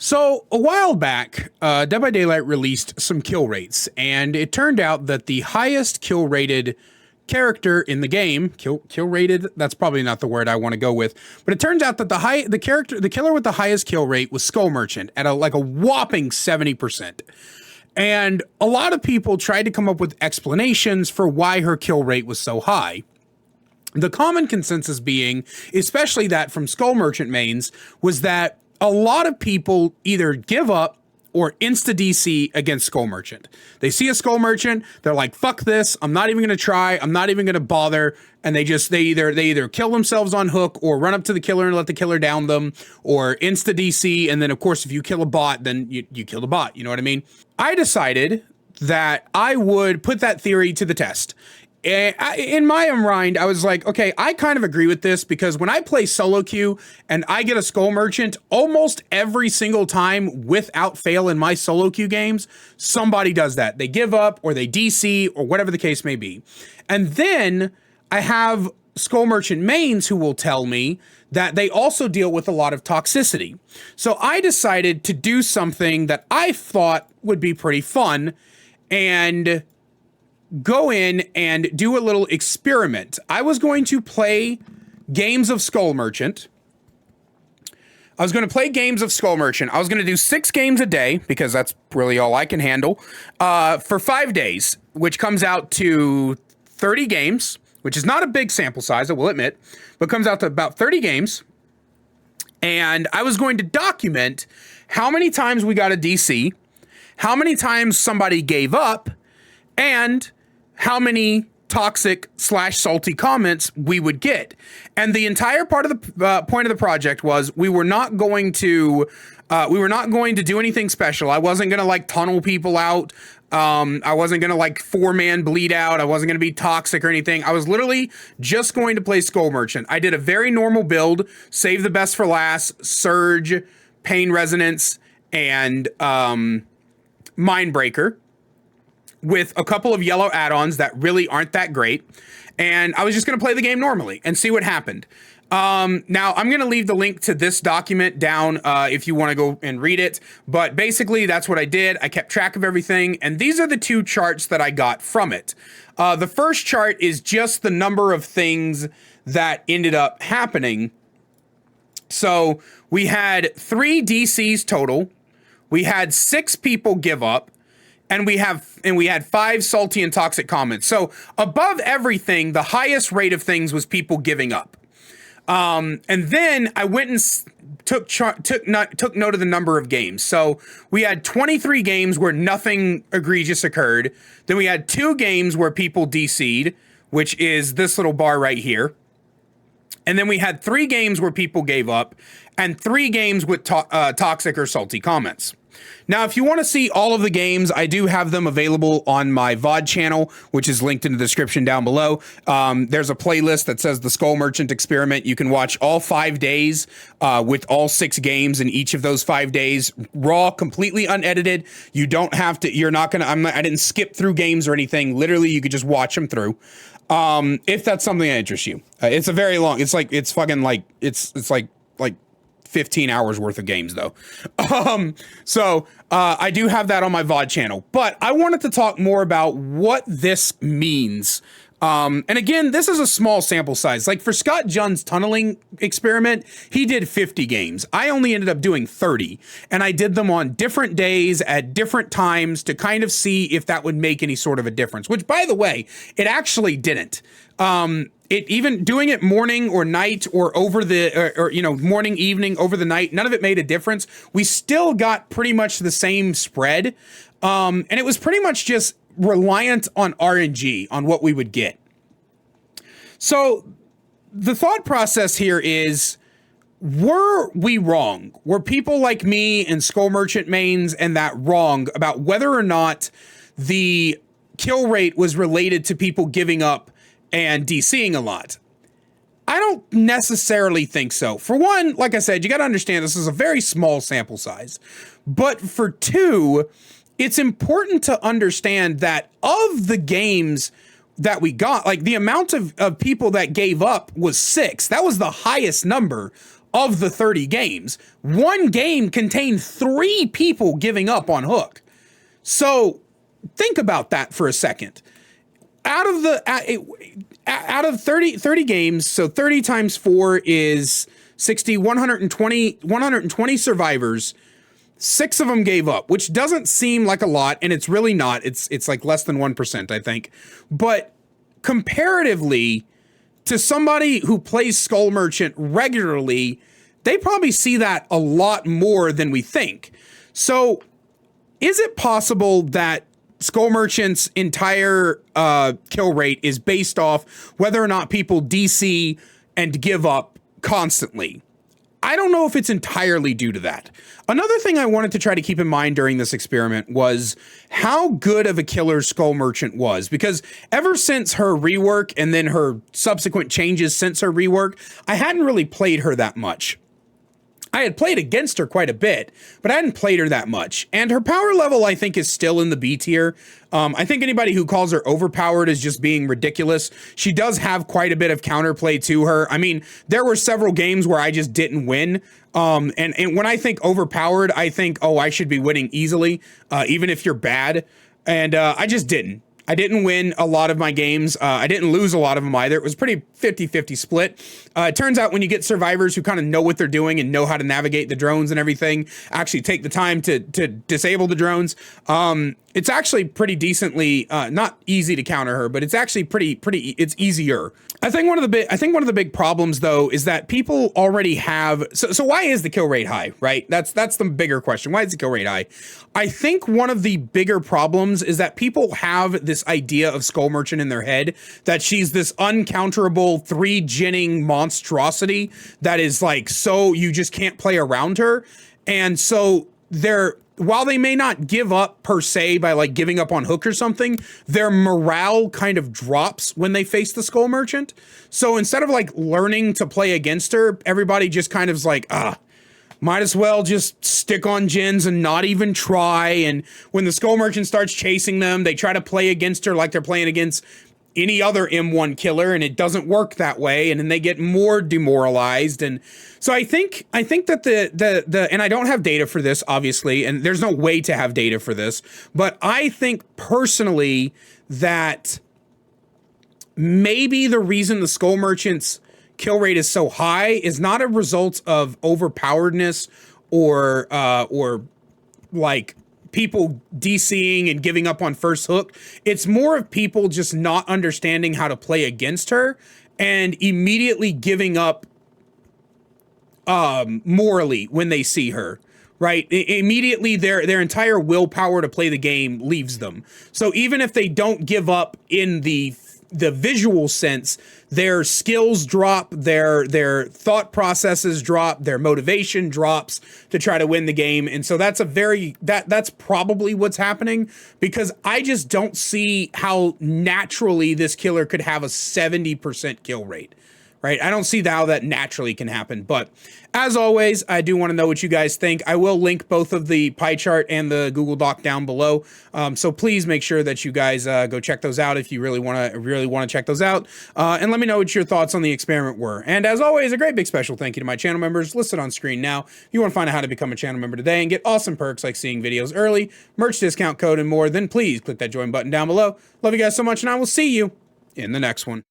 So a while back, Dead by Daylight released some kill rates, and it turned out that the highest kill rated character in the game, kill rated, that's probably not the word I want to go with, but it turns out that the killer with the highest kill rate was Skull Merchant at a whopping 70%. And a lot of people tried to come up with explanations for why her kill rate was so high. The common consensus being, especially that from Skull Merchant mains, was that a lot of people either give up or insta DC against Skull Merchant. They see a Skull Merchant, they're like, fuck this, I'm not even gonna try, I'm not even gonna bother, and they either kill themselves on hook or run up to the killer and let the killer down them, or insta DC, and then of course if you kill a bot, then you kill the bot, you know what I mean? I decided that I would put that theory to the test. In my own mind, I was like, okay, I kind of agree with this because when I play solo queue and I get a Skull Merchant, almost every single time without fail in my solo queue games, somebody does that. They give up or they DC or whatever the case may be. And then I have Skull Merchant mains who will tell me that they also deal with a lot of toxicity. So I decided to do something that I thought would be pretty fun and go in and do a little experiment. I was going to play games of Skull Merchant. I was going to do 6 games a day because that's really all I can handle for 5 days, which comes out to 30 games, which is not a big sample size, I will admit, but comes out to about 30 games. And I was going to document how many times we got a DC, how many times somebody gave up, and how many toxic / salty comments we would get. And the entire part of the point of the project was we were not going to do anything special. I wasn't going to tunnel people out. I wasn't going to 4-man bleed out. I wasn't going to be toxic or anything. I was literally just going to play Skull Merchant. I did a very normal build, save the best for last, Surge, Pain Resonance, and Mindbreaker, with a couple of yellow add-ons that really aren't that great. And I was just going to play the game normally and see what happened. Now, I'm going to leave the link to this document down if you want to go and read it. But basically, that's what I did. I kept track of everything. And these are the 2 charts that I got from it. The first chart is just the number of things that ended up happening. So we had 3 DCs total. We had 6 people give up. And we had 5 salty and toxic comments. So above everything, the highest rate of things was people giving up. And then I went and took note of the number of games. So we had 23 games where nothing egregious occurred. Then we had 2 games where people DC'd, which is this little bar right here. And then we had 3 games where people gave up, and 3 games with toxic or salty comments. Now, if you want to see all of the games, I do have them available on my VOD channel, which is linked in the description down below. There's a playlist that says the Skull Merchant Experiment. You can watch all 5 days with all 6 games in each of those 5 days, raw, completely unedited. You don't have to, I didn't skip through games or anything. Literally, you could just watch them through. If that's something that interests you. It's a very long, it's like 15 hours worth of games though. So I do have that on my VOD channel, but I wanted to talk more about what this means. And again, this is a small sample size. Like for Scott Junn's tunneling experiment, he did 50 games. I only ended up doing 30, and I did them on different days at different times to kind of see if that would make any sort of a difference, which by the way, it actually didn't. It even doing it morning or night or over the, morning, evening, over the night, none of it made a difference. We still got pretty much the same spread. And it was pretty much just reliant on RNG on what we would get. So the thought process here is, were we wrong? Were people like me and Skull Merchant mains and that wrong about whether or not the kill rate was related to people giving up and DCing a lot? I don't necessarily think so. For one, like I said, you got to understand this is a very small sample size. But for 2, it's important to understand that of the games that we got, the amount of people that gave up was 6. That was the highest number of the 30 games. One game contained 3 people giving up on Hook. So think about that for a second. Out of 30 games, so 30 times 4 is 60, 120 survivors. 6 of them gave up, which doesn't seem like a lot, and it's really not. It's like less than 1%, I think. But comparatively to somebody who plays Skull Merchant regularly, they probably see that a lot more than we think. So is it possible that Skull Merchant's entire kill rate is based off whether or not people DC and give up constantly? I don't know if it's entirely due to that. Another thing I wanted to try to keep in mind during this experiment was how good of a killer Skull Merchant was, because ever since her rework and then her subsequent changes since her rework, I hadn't really played her that much. I had played against her quite a bit, but I hadn't played her that much. And her power level, I think, is still in the B tier. I think anybody who calls her overpowered is just being ridiculous. She does have quite a bit of counterplay to her. I mean, there were several games where I just didn't win. And when I think overpowered, I think, oh, I should be winning easily, even if you're bad. And I just didn't. I didn't win a lot of my games. I didn't lose a lot of them either. It was pretty 50-50 split. It turns out when you get survivors who kind of know what they're doing and know how to navigate the drones and everything, actually take the time to disable the drones, it's actually pretty decently, not easy to counter her, but it's actually it's easier. I think one of the big problems though is that people already have, so why is the kill rate high, right? That's the bigger question. Why is the kill rate high? I think one of the bigger problems is that people have this idea of Skull Merchant in their head, that she's this uncounterable 3-genning monstrosity that is like, so you just can't play around her. And so while they may not give up per se by like giving up on Hook or something, their morale kind of drops when they face the Skull Merchant. So instead of like learning to play against her, everybody just kind of is like, might as well just stick on gens and not even try. And when the Skull Merchant starts chasing them, they try to play against her like they're playing against any other M1 killer, and it doesn't work that way, and then they get more demoralized. And so I think that the and I don't have data for this, obviously, and there's no way to have data for this, but I think personally that maybe the reason the Skull Merchant's kill rate is so high is not a result of overpoweredness or like people DCing and giving up on first hook. It's more of people just not understanding how to play against her and immediately giving up morally when they see her, right? Immediately their entire willpower to play the game leaves them. So even if they don't give up in the visual sense, their skills drop, their thought processes drop, their motivation drops to try to win the game. And so that's that's probably what's happening, because I just don't see how naturally this killer could have a 70% kill rate. Right? I don't see how that naturally can happen. But as always, I do want to know what you guys think. I will link both of the pie chart and the Google Doc down below. So please make sure that you guys go check those out if you really want to check those out. And let me know what your thoughts on the experiment were. And as always, a great big special thank you to my channel members listed on screen now. If you want to find out how to become a channel member today and get awesome perks like seeing videos early, merch discount code, and more, then please click that join button down below. Love you guys so much, and I will see you in the next one.